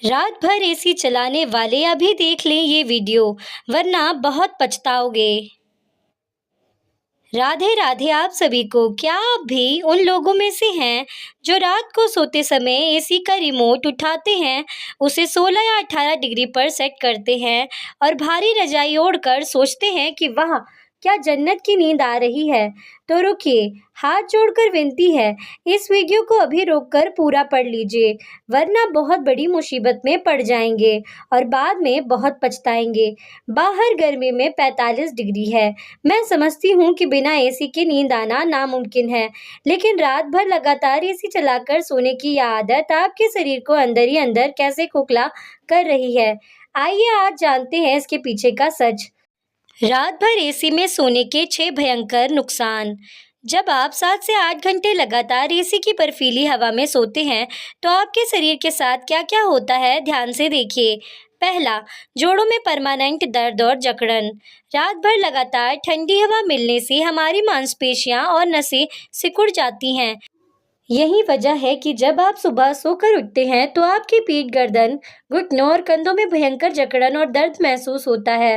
रात भर एसी चलाने वाले अभी देख लें ये वीडियो, वरना बहुत पछताओगे। राधे राधे आप सभी को। क्या आप भी उन लोगों में से हैं जो रात को सोते समय एसी का रिमोट उठाते हैं, उसे 16 या 18 डिग्री पर सेट करते हैं और भारी रजाई ओढ़कर सोचते हैं कि वाह, क्या जन्नत की नींद आ रही है। तो रुकिए, हाथ जोड़कर विनती है, इस वीडियो को अभी रोककर पूरा पढ़ लीजिए, वरना बहुत बड़ी मुसीबत में पड़ जाएंगे और बाद में बहुत पछताएंगे। बाहर गर्मी में 45 डिग्री है। मैं समझती हूँ कि बिना एसी के नींद आना नामुमकिन है, लेकिन रात भर लगातार एसी चलाकर सोने की यह आदत आपके शरीर को अंदर ही अंदर कैसे खोखला कर रही है। आइए आज जानते हैं इसके पीछे का सच। रात भर एसी में सोने के 6 भयंकर नुकसान। जब आप 7 से 8 घंटे लगातार एसी की बर्फीली हवा में सोते हैं, तो आपके शरीर के साथ क्या-क्या होता है, ध्यान से देखिए। पहला, जोड़ों में परमानेंट दर्द और जकड़न। रात भर लगातार ठंडी हवा मिलने से हमारी मांसपेशियां और नसें सिकुड़ जाती हैं। यही वजह है कि जब आप सुबह सोकर उठते हैं तो आपकी पीठ, गर्दन, घुटनों और कंधों में भयंकर जकड़न और दर्द महसूस होता है।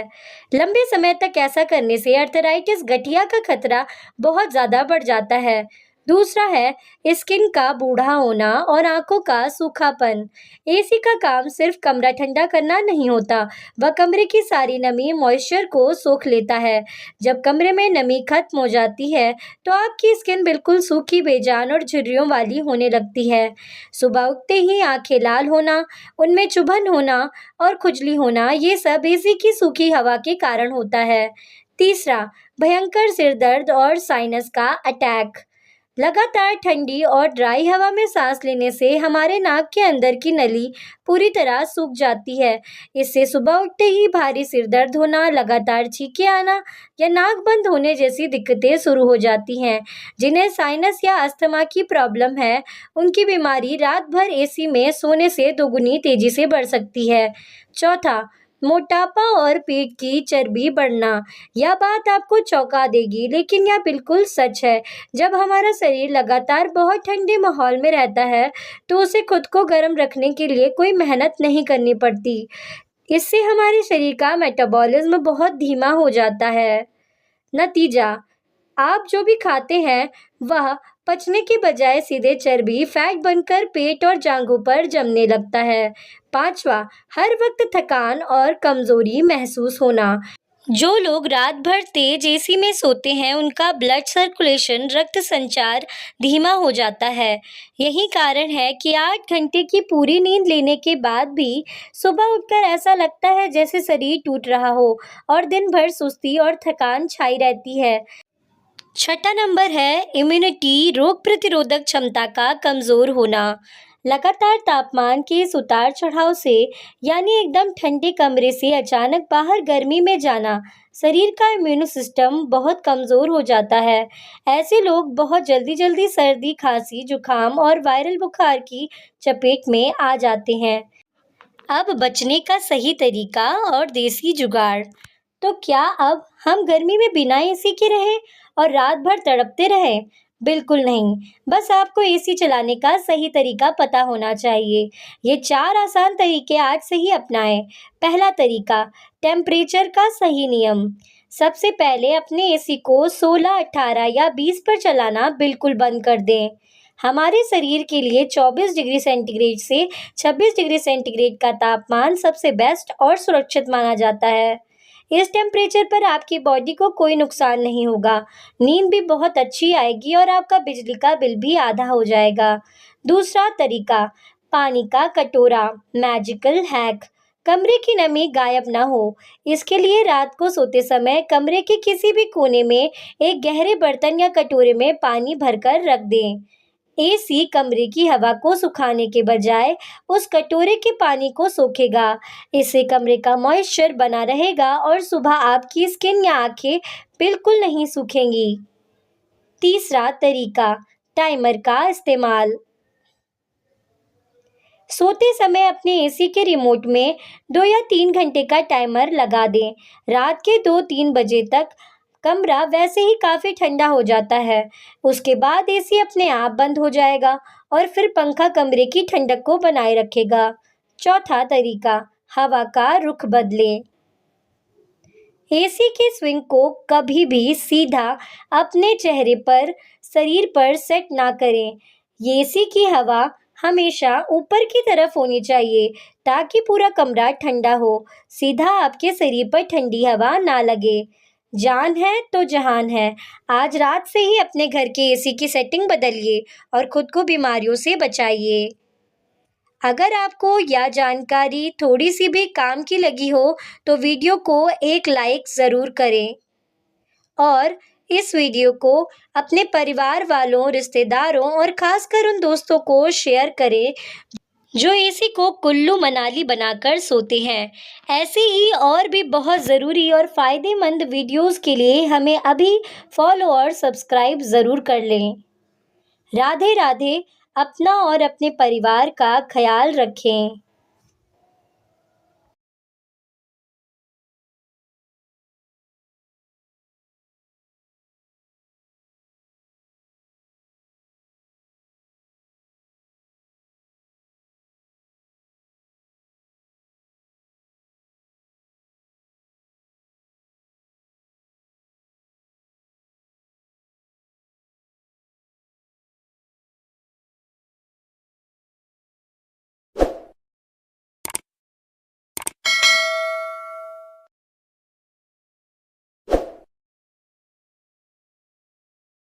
लंबे समय तक ऐसा करने से अर्थराइटिस, गठिया का खतरा बहुत ज़्यादा बढ़ जाता है। दूसरा है स्किन का बूढ़ा होना और आंखों का सूखापन। एसी का काम सिर्फ कमरा ठंडा करना नहीं होता, वह कमरे की सारी नमी, मॉइस्चर को सोख लेता है। जब कमरे में नमी खत्म हो जाती है तो आपकी स्किन बिल्कुल सूखी, बेजान और झुर्रियों वाली होने लगती है। सुबह उठते ही आंखें लाल होना, उनमें चुभन होना और खुजली होना, ये सब एसी की सूखी हवा के कारण होता है। तीसरा, भयंकर सिर दर्द और साइनस का अटैक। लगातार ठंडी और ड्राई हवा में सांस लेने से हमारे नाक के अंदर की नली पूरी तरह सूख जाती है। इससे सुबह उठते ही भारी सिर दर्द होना, लगातार छींके आना या नाक बंद होने जैसी दिक्कतें शुरू हो जाती हैं। जिन्हें साइनस या अस्थमा की प्रॉब्लम है, उनकी बीमारी रात भर एसी में सोने से दोगुनी तेजी से बढ़ सकती है। चौथा, मोटापा और पेट की चर्बी बढ़ना। यह बात आपको चौंका देगी, लेकिन यह बिल्कुल सच है। जब हमारा शरीर लगातार बहुत ठंडे माहौल में रहता है, तो उसे खुद को गर्म रखने के लिए कोई मेहनत नहीं करनी पड़ती। इससे हमारे शरीर का मेटाबॉलिज्म बहुत धीमा हो जाता है। नतीजा, आप जो भी खाते हैं वह पचने के बजाय सीधे चर्बी, फैट बनकर पेट और जांघों पर जमने लगता है। पांचवा, हर वक्त थकान और कमजोरी महसूस होना। जो लोग रात भर तेज एसी में सोते हैं, उनका ब्लड सर्कुलेशन, रक्त संचार धीमा हो जाता है। यही कारण है कि 8 घंटे की पूरी नींद लेने के बाद भी सुबह उठकर ऐसा लगता है जैसे शरीर टूट रहा हो और दिन भर सुस्ती और थकान छाई रहती है। छठा नंबर है इम्यूनिटी, रोग प्रतिरोधक क्षमता का कमजोर होना। लगातार तापमान के इस उतार चढ़ाव से, यानी एकदम ठंडे कमरे से अचानक बाहर गर्मी में जाना, शरीर का इम्यून सिस्टम बहुत कमजोर हो जाता है। ऐसे लोग बहुत जल्दी सर्दी, खांसी, जुकाम और वायरल बुखार की चपेट में आ जाते हैं। अब बचने का सही तरीका और देसी जुगाड़। तो क्या अब हम गर्मी में बिना एसी के रहें और रात भर तड़पते रहें? बिल्कुल नहीं। बस आपको एसी चलाने का सही तरीका पता होना चाहिए। ये 4 आसान तरीके आज से ही अपनाएं। पहला तरीका, टेम्परेचर का सही नियम। सबसे पहले अपने एसी को 16, 18 या 20 पर चलाना बिल्कुल बंद कर दें। हमारे शरीर के लिए 24 डिग्री सेंटीग्रेड से 26 डिग्री सेंटीग्रेड का तापमान सबसे बेस्ट और सुरक्षित माना जाता है। इस टेम्परेचर पर आपकी बॉडी को कोई नुकसान नहीं होगा, नींद भी बहुत अच्छी आएगी और आपका बिजली का बिल भी आधा हो जाएगा। दूसरा तरीका, पानी का कटोरा, मैजिकल हैक। कमरे की नमी गायब ना हो, इसके लिए रात को सोते समय कमरे के किसी भी कोने में एक गहरे बर्तन या कटोरे में पानी भरकर रख दें। एसी कमरे की हवा को सुखाने के बजाय उस कटोरे के पानी को सोखेगा। इससे कमरे का मॉइस्चर बना रहेगा और सुबह आपकी स्किन या आंखें बिल्कुल नहीं सूखेंगी। तीसरा तरीका, टाइमर का इस्तेमाल। सोते समय अपने एसी के रिमोट में 2 या 3 घंटे का टाइमर लगा दें। रात के 2-3 बजे तक कमरा वैसे ही काफ़ी ठंडा हो जाता है। उसके बाद एसी अपने आप बंद हो जाएगा और फिर पंखा कमरे की ठंडक को बनाए रखेगा। चौथा तरीका, हवा का रुख बदलें। एसी के स्विंग को कभी भी सीधा अपने चेहरे पर, शरीर पर सेट ना करें। एसी की हवा हमेशा ऊपर की तरफ होनी चाहिए ताकि पूरा कमरा ठंडा हो। सीधा आपके शरीर पर ठंडी हवा ना लगे। जान है तो जहान है। आज रात से ही अपने घर के एसी की सेटिंग बदलिए और खुद को बीमारियों से बचाइए। अगर आपको यह जानकारी थोड़ी सी भी काम की लगी हो तो वीडियो को एक लाइक ज़रूर करें और इस वीडियो को अपने परिवार वालों, रिश्तेदारों और खासकर उन दोस्तों को शेयर करें जो एसी को कुल्लू मनाली बनाकर सोते हैं। ऐसे ही और भी बहुत ज़रूरी और फ़ायदेमंद वीडियोस के लिए हमें अभी फॉलो और सब्सक्राइब ज़रूर कर लें। राधे राधे। अपना और अपने परिवार का ख्याल रखें।